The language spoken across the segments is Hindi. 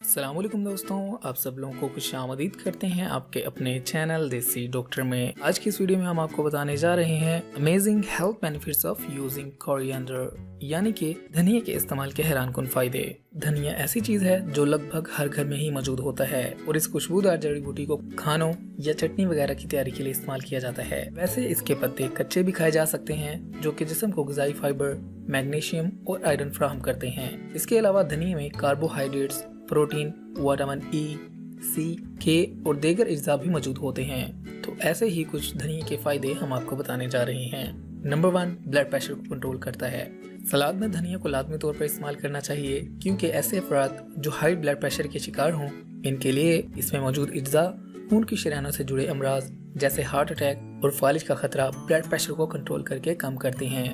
अस्सलामुअलैकुम दोस्तों, आप सब लोगों को खुशामदीद करते हैं आपके अपने चैनल देसी डॉक्टर में। आज की इस वीडियो में हम आपको बताने जा रहे हैं amazing health benefits of using coriander, यानी कि धनिया के इस्तेमाल के हैरान कुन फायदे। धनिया ऐसी चीज है जो लगभग हर घर में ही मौजूद होता है और इस खुशबूदार जड़ी बूटी को खानों या चटनी वगैरह की तैयारी के लिए इस्तेमाल किया जाता है। वैसे इसके पत्ते कच्चे भी खाए जा सकते हैं, जो कि जिस्म को ग़िज़ाई फाइबर, मैग्नीशियम और आयरन फराहम करते हैं। इसके अलावा धनिया में कार्बोहाइड्रेट्स, प्रोटीन, विटामिन ई, सी, के और दीगर अज्जा भी मौजूद होते हैं। तो ऐसे ही कुछ धनिया के फायदे हम आपको बताने जा रहे हैं। नंबर 1, ब्लड प्रेशर को कंट्रोल करता है। सलाद में धनिया को लाजमी तौर पर इस्तेमाल करना चाहिए, क्योंकि ऐसे अफराद जो हाई ब्लड प्रेशर के शिकार हों, इनके लिए इसमें मौजूद अज्जा खून की शरीयानों से जुड़े अमराज जैसे हार्ट अटैक और फालिज का खतरा ब्लड प्रेशर को कंट्रोल करके कम करते हैं।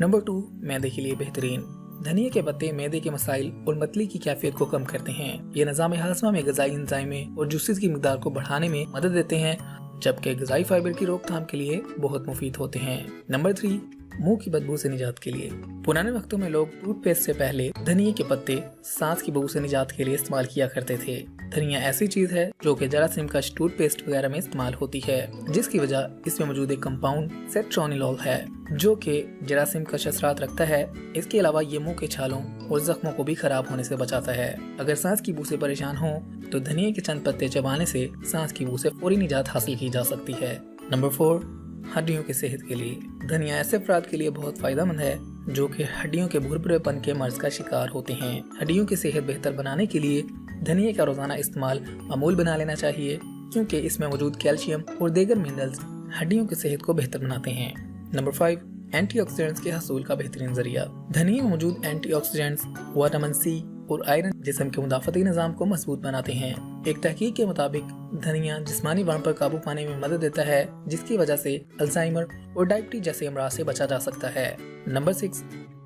नंबर 2, मैदे के लिए बेहतरीन। धनिया के पत्ते मैदे के मसाइल और मतली की कैफियत को कम करते हैं। ये निज़ाम हाज़मा में ग़िज़ाई एंजाइमें और जूसेस की मिक़दार को बढ़ाने में मदद देते हैं, जबकि ग़िज़ाई फाइबर की रोकथाम के लिए बहुत मुफीद होते हैं। नंबर 3, मुंह की बदबू से निजात के लिए। पुराने वक्तों में लोग टूथपेस्ट से पहले धनिया के पत्ते सांस की बदबू से निजात के लिए इस्तेमाल किया करते थे। धनिया ऐसी चीज है जो कि जरासीम का टूथपेस्ट वगैरह में इस्तेमाल होती है, जिसकी वजह इसमें मौजूद एक कंपाउंड सेट्रोनिलोल है, जो कि जरासीम का असरात रखता है। इसके अलावा ये मुंह के छालों और जख्मों को भी खराब होने से बचाता है। अगर सांस की बू से परेशान हो तो धनिया के चंद पत्ते चबाने से सांस की बू से फौरी निजात हासिल की जा सकती है। नंबर 4, हड्डियों की सेहत के लिए। धनिया ऐसे अफराद के लिए बहुत फायदेमंद है जो कि हड्डियों के भुरभुरेपन के मर्ज का शिकार होते हैं। हड्डियों की सेहत बेहतर बनाने के लिए धनिया का रोजाना इस्तेमाल मामूल बना लेना चाहिए, क्योंकि इसमें मौजूद कैल्शियम और दीगर मिनरल्स हड्डियों की सेहत को बेहतर बनाते हैं। नंबर 5, एंटीऑक्सीडेंट्स के हसूल का बेहतरीन जरिया। धनिया में मौजूद एंटीऑक्सीडेंट्स, विटामिन सी और आयरन जिस्म के मुदाफ़ती निज़ाम को मजबूत बनाते हैं। एक तहकीक के मुताबिक धनिया जिस्मानी वर्म पर काबू पाने में मदद देता है, जिसकी वजह से अल्जाइमर और डायबिटीज जैसे अमराज से बचा जा सकता है। नंबर 6,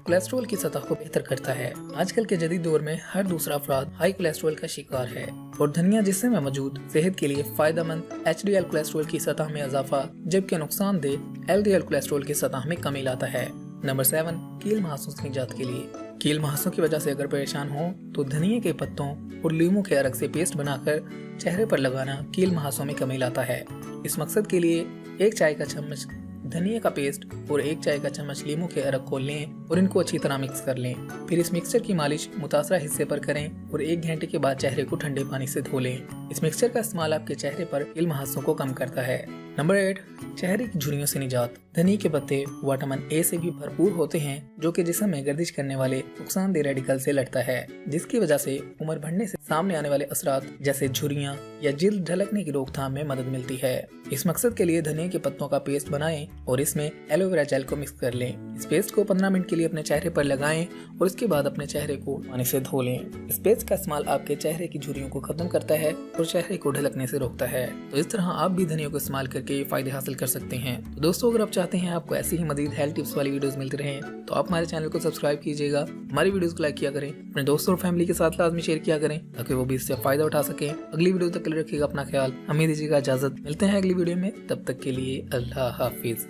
कोलेस्ट्रॉल की सतह को बेहतर करता है। आजकल के जदीद दौर में हर दूसरा अफराद हाई कोलेस्ट्रॉल का शिकार है और धनिया जिस्म में मौजूद सेहत के लिए फायदेमंद HDL कोलेस्ट्रॉल की सतह में इजाफा, जबकि नुकसानदेह LDL कोलेस्ट्रॉल की सतह में कमी लाता है। नंबर 7, कील महासों से निजात के लिए। कील महासों की वजह से अगर परेशान हो तो धनिया के पत्तों और लीमू के अरक से पेस्ट बनाकर चेहरे पर लगाना कील महासों में कमी लाता है। इस मकसद के लिए 1 चाय का चम्मच धनिया का पेस्ट और 1 चाय का चम्मच लीमू के अरक को लें और इनको अच्छी तरह मिक्स कर लें। फिर इस मिक्सचर की मालिश मुतासरा हिस्से पर करें और 1 घंटे के बाद चेहरे को ठंडे पानी से धो लें। इस मिक्सचर का इस्तेमाल आपके चेहरे पर कील महासों को कम करता है। नंबर 8, चेहरे की झुर्रियों से निजात। धनिया के पत्ते विटामिन ए से भी भरपूर होते हैं, जो कि जिस्म में गर्दिश करने वाले नुकसानदेह रेडिकल से लड़ता है, जिसकी वजह से उम्र बढ़ने से सामने आने वाले असरात जैसे झुर्रियां या जिल्द ढलकने की रोकथाम में मदद मिलती है। इस मकसद के लिए धनिया के पत्तों का पेस्ट बनाएं और इसमें एलोवेरा जेल को मिक्स कर लें। इस पेस्ट को 15 मिनट के लिए अपने चेहरे पर लगाएं और इसके बाद अपने चेहरे को पानी से धो लें। इस पेस्ट का इस्तेमाल आपके चेहरे की झुर्रियों को खत्म करता है और चेहरे को ढलकने से रोकता है। तो इस तरह आप भी धनिया को इस्तेमाल करके ये फायदे हासिल कर सकते हैं। तो दोस्तों, अगर आप चाहते हैं आपको ऐसी ही मजीद हेल्थ टिप्स वाली वीडियोस मिलती रहें, तो आप हमारे चैनल को सब्सक्राइब कीजिएगा, हमारी वीडियोस को लाइक किया करें, अपने दोस्तों और फैमिली के साथ लाजमी शेयर किया करें, ताकि वो भी इससे फायदा उठा सकें। अगली वीडियो तक के लिए रखिएगा अपना ख्याल। हमें दीजिएगा इजाजत, मिलते हैं अगली वीडियो में। तब तक के लिए अल्लाह हाफिज।